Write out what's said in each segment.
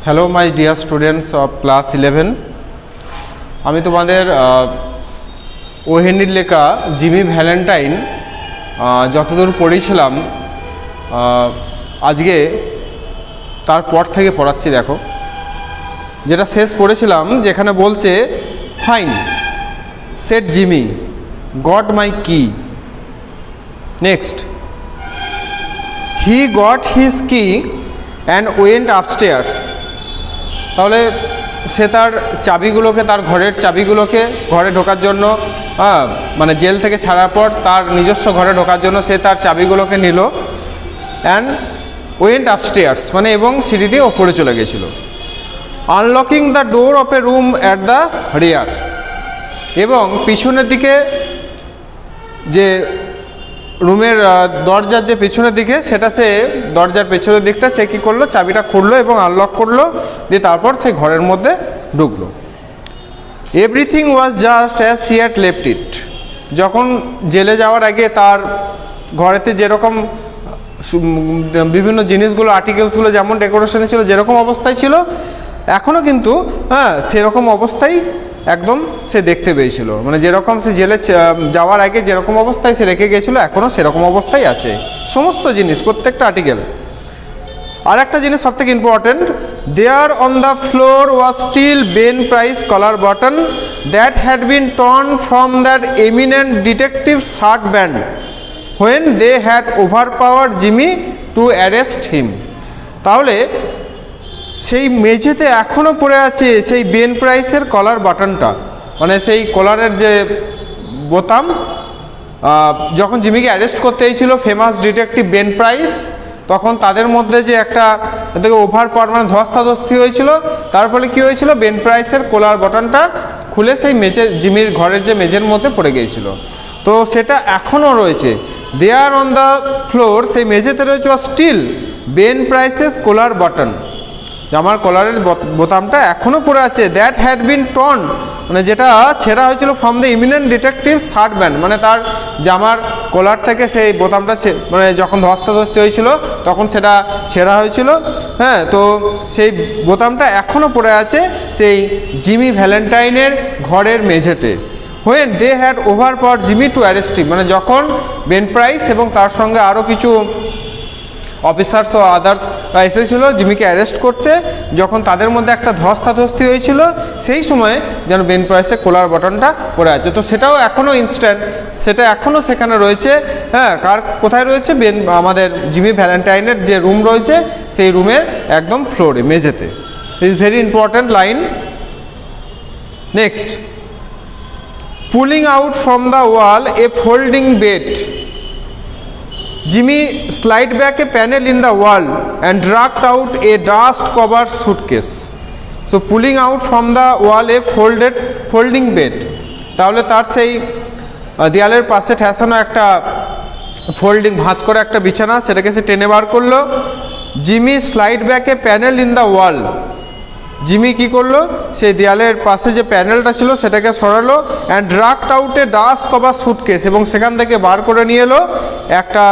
Hello my dear students of class 11। আমি তোমাদের ও হেনরির লেখা জিমি ভ্যালেন্টাইন যতদূর পড়েছিলাম আজকে তারপর থেকে পড়াচ্ছি। দেখো, যেটা শেষ পড়েছিলাম যেখানে বলছে fine set Jimmy got my কি। নেক্সট, হি গট হিজ কি অ্যান্ড ওয়েন্ট আপস্টেয়ার্স। তাহলে সে তার চাবিগুলোকে, তার ঘরের চাবিগুলোকে ঘরে ঢোকার জন্য, মানে জেল থেকে ছাড়ার পর তার নিজস্ব ঘরে ঢোকার জন্য সে তার চাবিগুলোকে নিল। অ্যান্ড ওয়েন্ট আপস্টেয়ার্স মানে এবং সিঁড়ি দিয়ে ওপরে চলে গেছিল। Unlocking the door of a room at the rear, এবং পিছনের দিকে যে রুমের দরজার যে পেছনের দিকে, সেটা সে দরজার পেছনের দিকটা সে কী করলো, চাবিটা খুললো এবং আনলক করলো, দিয়ে তারপর সে ঘরের মধ্যে ঢুকলো। Everything was just as she had left ইট। যখন জেলে যাওয়ার আগে তার ঘরেতে যেরকম বিভিন্ন জিনিসগুলো, আর্টিকেলসগুলো যেমন ডেকোরেশনে ছিল, যেরকম অবস্থায় ছিল, এখনও কিন্তু সেরকম অবস্থায় একদম সে দেখতে পেয়েছিল। মানে যেরকম সে জেলে যাওয়ার আগে যেরকম অবস্থায় সে রেখে গিয়েছিল, এখনও সেরকম অবস্থায় আছে সমস্ত জিনিস, প্রত্যেকটা আর্টিকেল। আর একটা জিনিস সবথেকে important, there on the floor was still Ben Price collar button that had been torn from that eminent detective shirt band when they had overpower Jimmy to arrest him. তাহলে সেই মেঝেতে এখনও পড়ে আছে সেই বেন প্রাইসের কলার বাটনটা, মানে সেই কলারের যে বোতাম। যখন জিমিকে অ্যারেস্ট করতে হয়েছিল ফেমাস ডিটেকটিভ বেন প্রাইস, তখন তাদের মধ্যে যে একটা ওভার পাওয়ার মানে ধস্তাধস্তি হয়েছিল, তার ফলে কী হয়েছিল, বেন প্রাইসের কলার বাটনটা খুলে সেই মেঝে, জিমির ঘরের যে মেঝের মধ্যে পড়ে গিয়েছিল। তো সেটা এখনও রয়েছে, দেয়ার অন দ্য ফ্লোর, সেই মেঝেতে রয়েছে স্টিল বেন প্রাইসেস কলার বাটন, জামার কলারের বোতামটা এখনও পড়ে আছে। দ্যাট হ্যাড বিন টর্ন মানে যেটা ছেঁড়া হয়েছিল from the eminent detective shirt band, মানে তার জামার কলার থেকে সেই বোতামটা মানে যখন ধস্তাধস্তি হয়েছিল তখন সেটা ছেঁড়া হয়েছিল। হ্যাঁ, তো সেই বোতামটা এখনও পড়ে আছে সেই জিমি ভ্যালেন্টাইনের ঘরের মেঝেতে। When they had overpower Jimmy to arrest him, মানে যখন বেন প্রাইস এবং তার সঙ্গে আরও কিছু অফিসার্স ও আদার্স এসেছিলো জিমিকে অ্যারেস্ট করতে, যখন তাদের মধ্যে একটা ধস্তাধস্তি হয়েছিল, সেই সময় যেন বেন প্রাইসের কলার বাটনটা পড়ে আছে। তো সেটাও এখনও ইনস্ট্যান্ট, সেটা এখনও সেখানে রয়েছে। হ্যাঁ, কোথায় রয়েছে, আমাদের জিমি ভ্যালেন্টাইনের যে রুম রয়েছে সেই রুমের একদম ফ্লোরে, মেঝেতে। Is very important line. Next, pulling out from the wall a folding bed, Jimmy slid back a panel in the wall and dragged out a dust-covered suitcase. So pulling out from the wall a folding bed. তাহলে তার সেই দেয়ালের পাশে ঠেসানো একটা folding ভাঁজ করা একটা বিছানা, সেটাকে সে টেনে বার করলো। Jimmy slide back a panel in the wall, Jimmy কী করলো, সেই দেয়ালের পাশে যে প্যানেলটা ছিল সেটাকে সরালো। And dragged out a dust cover suitcase, এবং সেখান থেকে বার করে নিয়ে এলো একটা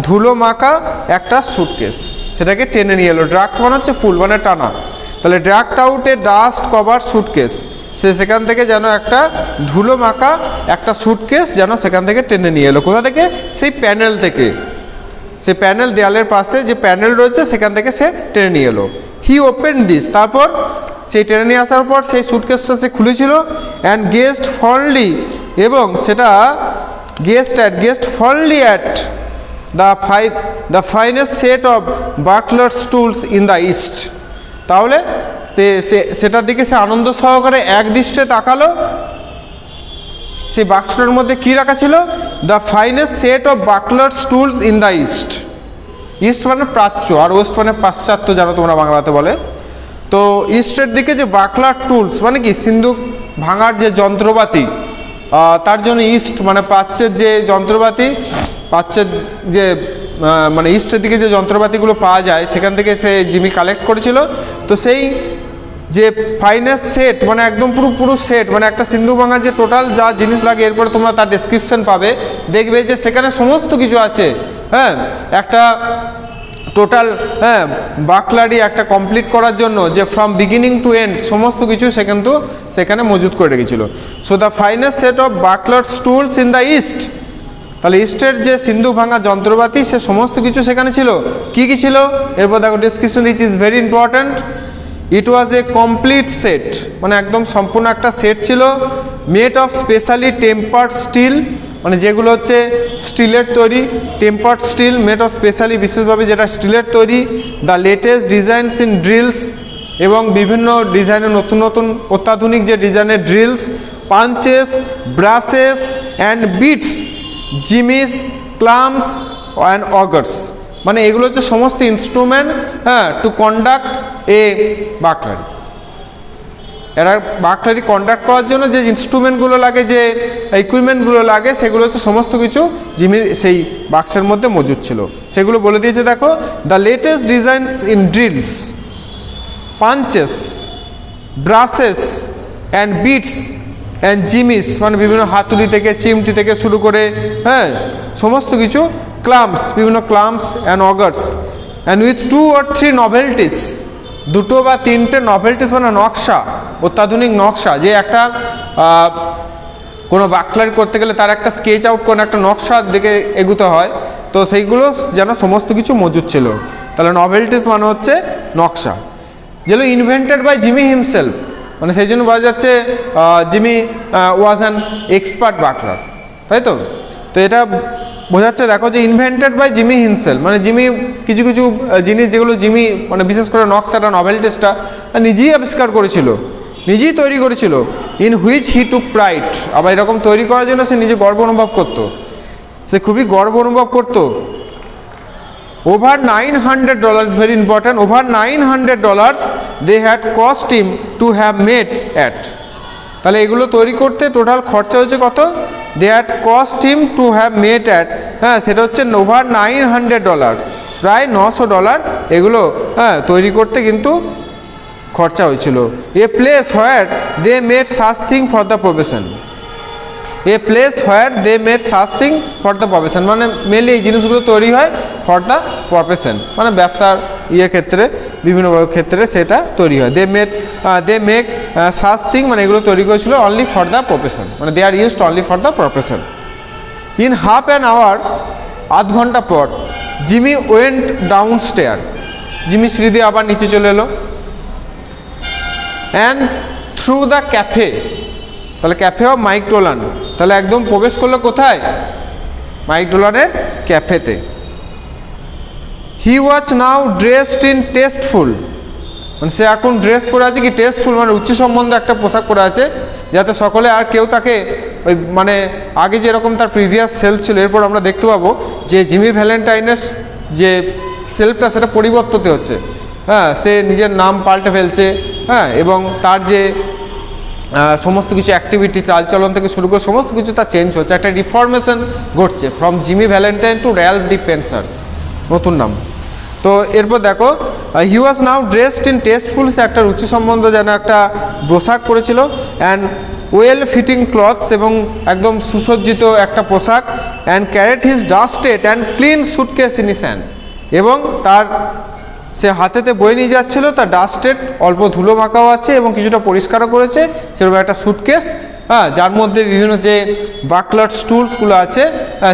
ধুলো মাখা একটা সুটকেস, সেটাকে টেনে নিয়ে এলো। ড্রাগড মানে হচ্ছে পুল মানে টানা, তাহলে ড্রাগড out a dust cover suitcase, সে সেখান থেকে যেন একটা ধুলো মাখা একটা সুটকেস যেন সেখান থেকে টেনে নিয়ে এলো। কোথা থেকে, সেই প্যানেল থেকে, সেই প্যানেল দেয়ালের পাশে যে প্যানেল রয়েছে সেখান থেকে সে টেনে নিয়ে এলো। হি ওপেন দিস, তারপর সেই টেনে নিয়ে আসার পর সেই সুটকেসটা সে খুলেছিল। অ্যান্ড গেস্ট ফন্ডলি, এবং সেটা guest fondly at the finest set of butlers tools in the east. তাহলে সেটার দিকে সে আনন্দ সহকারে এক দৃষ্টে তাকালো। সেই বাক্সটার মধ্যে কী রাখা ছিল, the finest set of butlers tools in the east. East মানে প্রাচ্য আর ওয়েস্ট মানে পাশ্চাত্য, জানো তোমরা বাংলাতে বলে। তো ইস্টের দিকে যে বাটলার টুলস মানে কি, সিন্দুক ভাঙার যে যন্ত্রপাতি, তার জন্য ইস্ট মানে প্রাচ্যের যে যন্ত্রপাতি, প্রাচ্যের যে মানে ইস্টের দিকে যে যন্ত্রপাতিগুলো পাওয়া যায় সেখান থেকে সে জিমি কালেক্ট করেছিল। তো সেই যে ফাইনেস্ট সেট মানে একদম পুরো সেট, মানে একটা সিন্ধু ভাঙার যে টোটাল যা জিনিস লাগে, এরপরে তোমরা তার ডেসক্রিপশন পাবে, দেখবে যে সেখানে সমস্ত কিছু আছে। হ্যাঁ, একটা টোটাল বাকলারি একটা কমপ্লিট করার জন্য যে ফ্রম বিগিনিং টু এন্ড সমস্ত কিছু সে কিন্তু সেখানে মজুত করে রেখেছিল। So the finest set of burglars tools in the east, তাহলে ইস্টের যে সিন্ধু ভাঙা যন্ত্রপাতি সে সমস্ত কিছু সেখানে ছিল। কি কি ছিল এরপর দেখো description this is very important. It was a complete set, মানে একদম সম্পূর্ণ একটা সেট ছিল, made of specially tempered steel, মানে যেগুলো হচ্ছে স্টিলের তৈরি, tempered steel made of specially বিশেষভাবে যেটা স্টিলের তৈরি, the latest designs in drills, এবং বিভিন্ন ডিজাইনের নতুন নতুন অত্যাধুনিক যে ডিজাইনের drills, punches, brushes and bits, jimmies, clamps and augers, মানে এগুলো হচ্ছে সমস্ত ইনস্ট্রুমেন্ট টু কন্ডাক্ট এ বাকলারি। এরা বাকলারি কন্ডাক্ট করার জন্য যে ইনস্ট্রুমেন্টগুলো লাগে, যে ইকুইপমেন্টগুলো লাগে, সেগুলো হচ্ছে সমস্ত কিছু জিমির সেই বাক্সের মধ্যে মজুদ ছিল। সেগুলো বলে দিয়েছে দেখো, the latest designs in drills, punches, brushes and bits and jimmies, মানে বিভিন্ন হাতুড়ি থেকে চিমটি থেকে শুরু করে সমস্ত কিছু, ক্লাম্পস, বিভিন্ন ক্লাম্পস অ্যান্ড অগার্স, অ্যান্ড উইথ 2 or 3 নভেলটিস, 2 বা 3টে নভেলটিস মানে নকশা, অত্যাধুনিক নকশা, যে একটা কোনো বাকলারি করতে গেলে তার একটা স্কেচ আউট করে একটা নকশার দিকে এগুতে হয়, তো সেইগুলো যেন সমস্ত কিছু মজুদ ছিল। তাহলে নভেলটিস মানে হচ্ছে নকশা, যেগুলো ইনভেন্টেড বাই জিমি হিমসেলফ, মানে সেই জন্য বলা যাচ্ছে জিমি ওয়াজ অ্যান এক্সপার্ট বাকলার, তাই তো। তো এটা বোঝাচ্ছে দেখো যে ইনভেন্টেড বাই জিমি হিমসেলফ, মানে জিমি কিছু কিছু জিনিস যেগুলো জিমি মানে বিশেষ করে নকশাটা, নভেলটিসটা নিজেই আবিষ্কার করেছিল, নিজেই তৈরি করেছিল। In which he took pride, আবার এরকম তৈরি করার জন্য সে নিজে গর্ব অনুভব করতো, সে খুবই গর্ব অনুভব করতো। Over $900, very important, over $900 they had cost him to have made at, তাহলে এগুলো তৈরি করতে টোটাল খরচা হয়েছে কত, they had cost him to have made at, সেটা হচ্ছে ওভার $900, প্রায় $900 এগুলো তৈরি করতে কিন্তু খরচা হয়েছিল। A place where they made such thing for the profession, a place where they made such thing for the profession, মানে মেনলি এই জিনিসগুলো তৈরি হয় ফর দ্য প্রফেশন, মানে ব্যবসার ক্ষেত্রে বিভিন্ন ক্ষেত্রে সেটা তৈরি হয়। দে মেক সাচ থিং, মানে এগুলো তৈরি করেছিল অনলি ফর দ্য প্রফেশন, মানে they are used only for the profession. In half an hour, আধ ঘন্টা পর, Jimmy went down stair, Jimmy সিঁড়ি দিয়ে আবার নিচে চলে এলো। অ্যান্ড থ্রু দ্য ক্যাফে, তাহলে ক্যাফে অফ মাইক ডোলান, তাহলে একদম প্রবেশ করলো কোথায়, মাইক ডোলানের ক্যাফেতে। He was now dressed in tasteful, মানে সে এখন ড্রেস পরে আছে কি টেস্টফুল, মানে উচ্চ সম্বন্ধে একটা পোশাক পরে আছে, যাতে সকলে আর কেউ তাকে ওই মানে আগে যেরকম তার প্রিভিয়াস সেলফ ছিল, এরপর আমরা দেখতে পাবো যে জিমি ভ্যালেন্টাইনের যে সেলফটা সেটা পরিবর্তিত হচ্ছে, সে নিজের নাম পাল্টে ফেলছে, এবং তার যে সমস্ত কিছু অ্যাক্টিভিটি, চালচলন থেকে শুরু করে সমস্ত কিছু তার চেঞ্জ হচ্ছে, একটা রিফরমেশন ঘটছে from Jimmy Valentine to Ralph D Spencer, নতুন নাম। তো এরপর দেখো, he was now dressed in tasteful, সে একটা রুচি সম্বন্ধ যেন একটা পোশাক পরেছিল, অ্যান্ড ওয়েল ফিটিং ক্লথস, এবং একদম সুসজ্জিত একটা পোশাক, and carried his dusted and clean suitcase in his hand, এবং তার সে হাতেতে বয়ে নিয়ে যাচ্ছিল, তার ডাস্টেড অল্প ধুলো মাখাও আছে এবং কিছুটা পরিষ্কারও করেছে, সেরকম একটা সুটকেস, যার মধ্যে বিভিন্ন যে বাকলার্স টুলসগুলো আছে,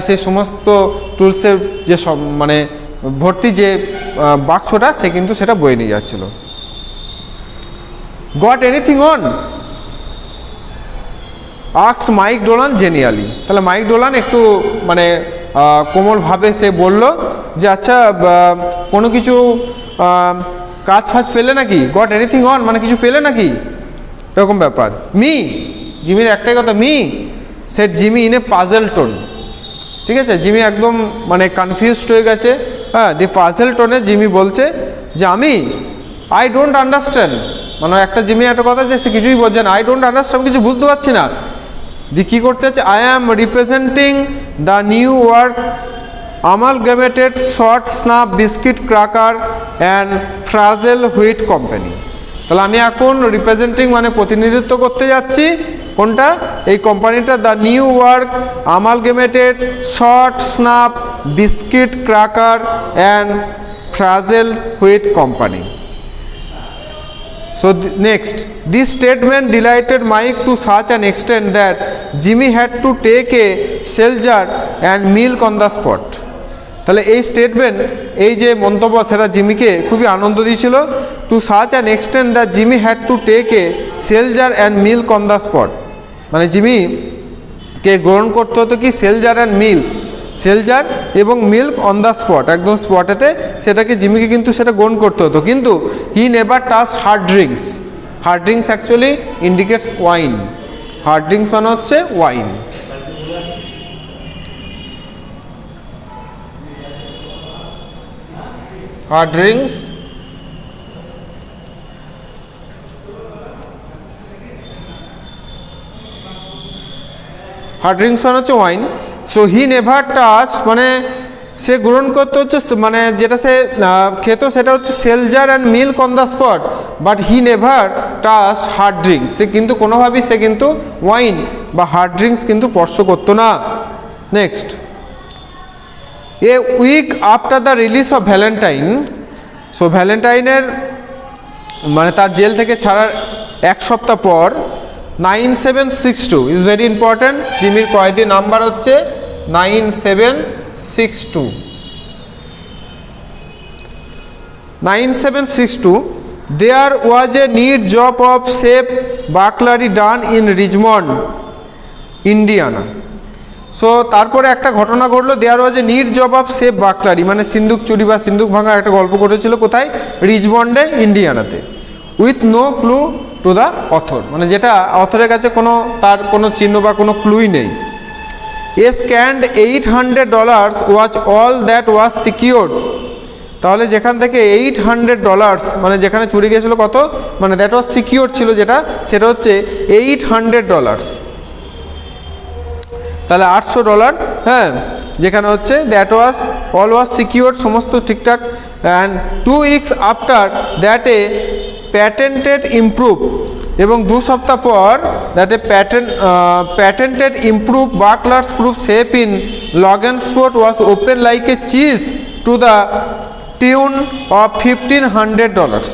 সেই সমস্ত টুলসের যে সব মানে ভর্তি যে বাক্সটা, সে কিন্তু সেটা বয়ে নিয়ে যাচ্ছিল। Got anything on, asked Mike Dolan genially, তাহলে মাইক ডোলান একটু মানে কোমলভাবে সে বলল যে আচ্ছা কোনো কিছু কাজ ফাজ পেলে নাকি, গট এনিথিং অন মানে কিছু পেলে নাকি, এরকম ব্যাপার। মি, জিমির একটাই কথা, me set Jimmy in a puzzle tone, ঠিক আছে, জিমি একদম মানে কনফিউজড হয়ে গেছে, দি পাজল টোনে জিমি বলছে যে আমি আই ডোন্ট আন্ডারস্ট্যান্ড, মানে একটা জিমি একটা কথা যে সে কিছুই বলছে না, আই ডোন্ট আন্ডারস্ট্যান্ড, আমি কিছু বুঝতে পারছি না। দি কী করতে হচ্ছে, I am representing the New York amalgamated short snap biscuit cracker and frazzled wheat company, তাহলে আমি এখন রিপ্রেজেন্টিং মানে প্রতিনিধিত্ব করতে যাচ্ছি কোনটা, এই কোম্পানিটা, the New York amalgamated short snap biscuit cracker and Frazel Wheat Company. So next, this statement delighted Mike to such an extent that Jimmy had to take a cell jar and milk on the spot. তাহলে এই statement, এই যে মন্তব্য, সেটা জিমিকে খুবই আনন্দ দিয়েছিল। To such an extent that Jimmy had to take a seltzer and milk on the spot, মানে জিমিকে গ্রহণ করতে হতো কি seltzer and milk, seltzer এবং মিল্ক অন দ্য স্পট, একদম স্পটেতে সেটাকে জিমিকে কিন্তু সেটা গ্রহণ করতে হতো। কিন্তু হি never touch hard drinks. Hard drinks actually indicates wine. Hard drinks মানে হচ্ছে ওয়াইন। হার্ড ড্রিঙ্কস মানে হচ্ছে wine. So he never touch মানে সে গ্রহণ করতে হচ্ছে, মানে যেটা সে খেত সেটা হচ্ছে seltzer and milk on the spot, but he never touch hard drinks. সে কিন্তু কোনোভাবেই সে কিন্তু ওয়াইন বা হার্ড ড্রিঙ্কস কিন্তু স্পর্শ করতো না। Next, a week after the release of Valentine. So ভ্যালেন্টাইনের মানে তার জেল থেকে ছাড়ার এক সপ্তাহ পর 9762 ইজ ভেরি ইম্পর্ট্যান্ট। জিমির কয়েদি নাম্বার হচ্ছে 9762। 9762 there was a neat job of safe burglary done in Richmond, Indiana. So তারপরে একটা ঘটনা ঘটলো, there was a neat job of safe burglary, মানে সিন্দুক চুরি বা সিন্দুক ভাঙার একটা গল্প ঘটেছিল কোথায়, রিচমন্ডে, ইন্ডিয়ানাতে। With no clue to the author, মানে যেটা অথরের কাছে তার কোনো চিহ্ন বা কোনো ক্লুই নেই। A scant $800 was all that was secured. তাহলে যেখান থেকে $800 মানে যেখানে চুরি গিয়েছিল কত, মানে দ্যাট ওয়াজ সিকিউরড ছিল যেটা, সেটা হচ্ছে $800। তাহলে $800, হ্যাঁ, যেখানে হচ্ছে that was all was secured, সমস্ত ঠিকঠাক। And 2 weeks after that a patented improve, এবং 2 সপ্তাহ পর that a patented improve burglars proof safe in Logansport was open like a cheese to the tune of $1500।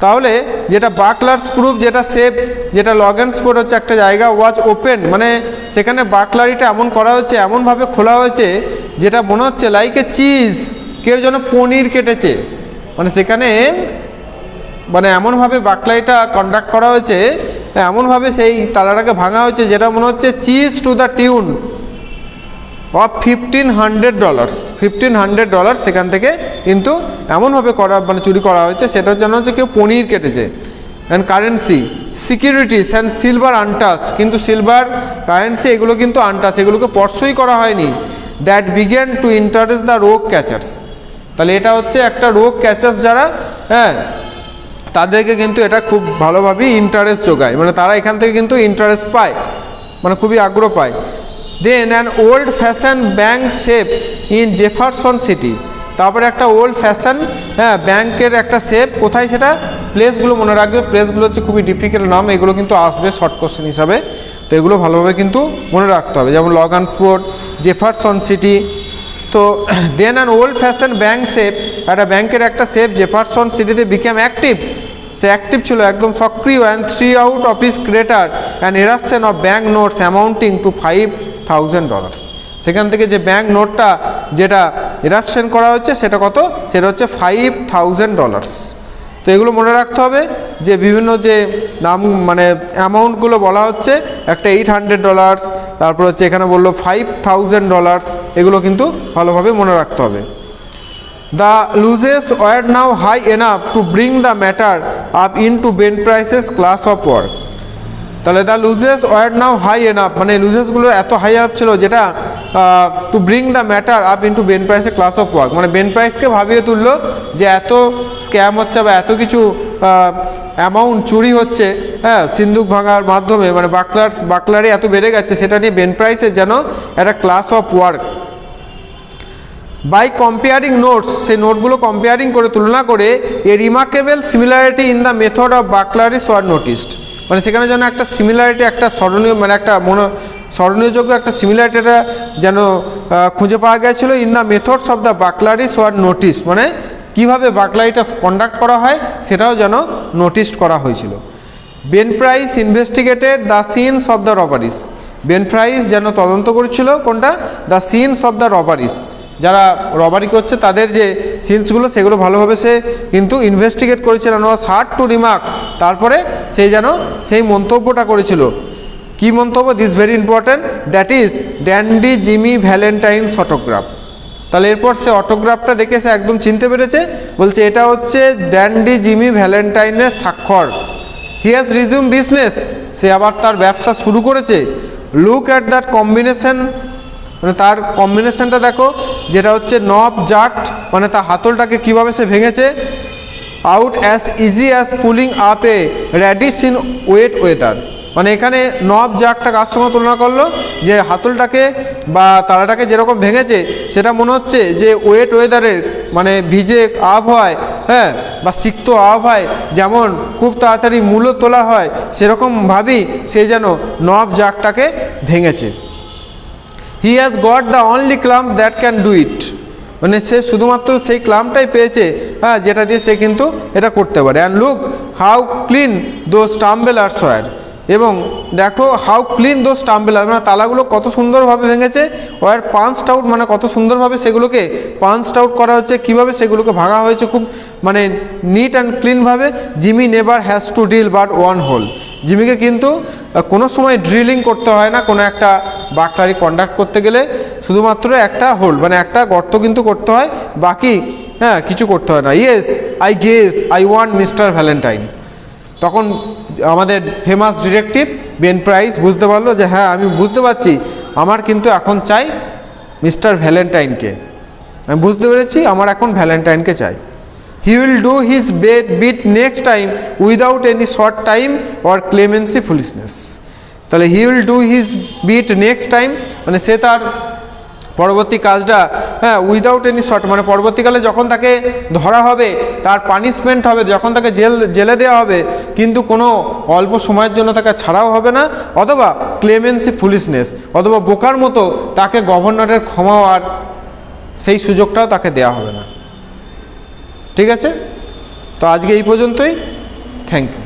তাহলে যেটা বাকলার্স প্রুফ, যেটা safe, যেটা লগেনস্পোর্ট হচ্ছে একটা জায়গা, ওয়াজ ওপেন মানে সেখানে বাকলারিটা এমন করা হচ্ছে, এমনভাবে খোলা হয়েছে যেটা মনে হচ্ছে লাইক এ চিজ, কেউ যেন পনির কেটেছে, মানে সেখানে মানে এমনভাবে বাকলারিটা কন্ডাক্ট করা হয়েছে, এমনভাবে সেই তালাটাকে ভাঙা হয়েছে যেটা মনে হচ্ছে cheese to the tune of $1500। $1500 সেখান থেকে কিন্তু এমনভাবে করা, মানে চুরি করা হয়েছে সেটা যেন হচ্ছে কেউ পনির কেটেছে। And currency, securities and silver untouched, কিন্তু সিলভার কারেন্সি এগুলো কিন্তু আনটাচ, এগুলোকে স্পর্শই করা হয়নি। That began to interest the রোগ ক্যাচার্স। তাহলে এটা হচ্ছে একটা রোগ ক্যাচার্স যারা, হ্যাঁ, তাদেরকে কিন্তু এটা খুব ভালোভাবেই ইন্টারেস্ট যোগায়, মানে তারা এখান থেকে কিন্তু ইন্টারেস্ট পায়, মানে খুবই আগ্রহ পায়। Then an old fashion bank safe in Jefferson City. তারপরে একটা ওল্ড ফ্যাশন, হ্যাঁ, ব্যাংকের একটা সেফ, কোথায় সেটা, প্লেসগুলো মনে রাখবে, প্লেসগুলো হচ্ছে খুবই ডিফিকাল্ট নাম, এগুলো কিন্তু আসবে শর্ট কোশ্চেন হিসাবে, তো এগুলো ভালোভাবে কিন্তু মনে রাখতে হবে, যেমন লগেনস্পোর্ট, জেফারসন সিটি। তো then an old fashion bank safe, একটা ব্যাংকের একটা সেফ জেফারসন সিটিতে বিকেম অ্যাক্টিভ, সে অ্যাক্টিভ ছিল, একদম সক্রিয়। And 3 out of his crater and eruption of bank notes amounting to $5000। সেখান থেকে যে ব্যাঙ্ক নোটটা যেটা এরাপশন করা হচ্ছে সেটা কত, সেটা হচ্ছে $5000। তো এগুলো মনে রাখতে হবে যে বিভিন্ন যে নাম মানে অ্যামাউন্টগুলো বলা হচ্ছে, একটা $800, তারপর হচ্ছে এখানে বললো $5000, এগুলো কিন্তু ভালোভাবে মনে রাখতে হবে। The losses were now high enough to bring the matter up into Ben Price's class of work. তাহলে the losses were now high enough, মানে লুজেসগুলো এত হাই আপ ছিল যেটা to bring the matter up into Ben প্রাইসের class of work, মানে Ben প্রাইসকে ভাবিয়ে তুললো যে এত স্ক্যাম হচ্ছে বা এত কিছু অ্যামাউন্ট চুরি হচ্ছে, হ্যাঁ, সিন্দুক ভাঙার মাধ্যমে, মানে বাকলারি এত বেড়ে গেছে, সেটা নিয়ে বেন প্রাইসের যেন একটা class of work. By comparing notes, সেই নোটগুলো কম্পেয়ারিং করে, তুলনা করে, a remarkable similarity in the method of burglaries were noticed, মানে সেখানে যেন একটা সিমিলারিটি, একটা স্মরণীয়, মানে একটা স্মরণীয়যোগ্য একটা সিমিলারিটি যেন খুঁজে পাওয়া গেছিলো in the methods of the burglaries were notice, মানে কীভাবে বার্গলারিটা কন্ডাক্ট করা হয় সেটাও যেন নোটিস করা হয়েছিল। Ben Price investigated the scenes of the robberies, Ben Price যেন তদন্ত করেছিল কোনটা, the scenes of the robberies, যারা রবারি করছে তাদের যে সিনসগুলো সেগুলো ভালোভাবে সে কিন্তু ইনভেস্টিগেট করেছিল। ওয়াজ হার্ড টু রিমার্ক, তারপরে সে যেন সেই মন্তব্যটা করেছিল, কি মন্তব্য, this very important, that is dandy Jimmy Valentine's autograph. তাহলে এরপর সে অটোগ্রাফটা দেখে সে একদম চিনতে পেরেছে, বলছে এটা হচ্ছে ড্যান্ডি জিমি ভ্যালেন্টাইনের স্বাক্ষর। হি হ্যাজ রিজিউম বিজনেস, সে আবার তার ব্যবসা শুরু করেছে। লুক অ্যাট দ্যাট কম্বিনেশন, মানে তার কম্বিনেশনটা দেখো, যেটা হচ্ছে নব জাট, মানে তার হাতলটাকে কীভাবে সে ভেঙেছে। Out as easy as pulling up a radish in wet weather, মানে এখানে নব জাগটা কার সঙ্গে তুলনা করলো, যে হাতলটাকে বা তালাটাকে যেরকম ভেঙেছে সেটা মনে হচ্ছে যে ওয়েট ওয়েদারের, মানে ভিজে আবহাওয়ায়, হ্যাঁ, বা সিক্ত আবহাওয়ায় যেমন খুব তাড়াতাড়ি মূল্য তোলা হয় সেরকমভাবেই সে যেন নব জাগটাকে ভেঙেছে। He has got the only clamps that can do it, মানে সে শুধুমাত্র সেই ক্লাম্পটাই পেয়েছে, হ্যাঁ, যেটা দিয়ে সে কিন্তু এটা করতে পারে। অ্যান্ড লুক হাউ ক্লিন দো স্টাম্বেলার্স ওয়ার, এবং দেখো হাউ ক্লিন দো স্টাম্বেলার, মানে তালাগুলো কত সুন্দরভাবে ভেঙেছে। ওয়ার পাঞ্চড আউট, মানে কত সুন্দরভাবে সেগুলোকে পাঞ্চড আউট করা হচ্ছে, কীভাবে সেগুলোকে ভাঙা হয়েছে খুব মানে নিট অ্যান্ড ক্লিনভাবে। Jimmy never has to drill but one hole, জিমিকে কিন্তু কোনো সময় ড্রিলিং করতে হয় না, কোনো একটা বার্গলারি কন্ডাক্ট করতে গেলে শুধুমাত্র একটা হোল, মানে একটা গর্ত কিন্তু করতে হয়, বাকি হ্যাঁ কিছু করতে হয় না। Yes I guess I want mister Valentine, তখন আমাদের ফেমাস ডিটেকটিভ বেন প্রাইস বুঝতে পারলো যে হ্যাঁ আমি বুঝতে পারছি, আমার কিন্তু এখন চাই মিস্টার ভ্যালেন্টাইনকে, আমি বুঝতে পেরেছি আমার এখন ভ্যালেন্টাইনকে চাই। He will do his bit next time without any short time or clemency foolishness, তাহলে he will do his bit next time, মানে সে তার পরবর্তী কাজটা, হ্যাঁ, উইদাউট এনি শর্ট, মানে পরবর্তীকালে যখন তাকে ধরা হবে, তার পানিশমেন্ট হবে, যখন তাকে জেলে দেওয়া হবে, কিন্তু কোনো অল্প সময়ের জন্য তাকে ছাড়াও হবে না, অথবা ক্লেমেন্সি ফুলিশনেস, অথবা বোকার মতো তাকে গভর্নরের ক্ষমা হওয়ার সেই সুযোগটাও তাকে দেওয়া হবে না। ঠিক আছে, তো আজকে এই পর্যন্তই, থ্যাংক ইউ।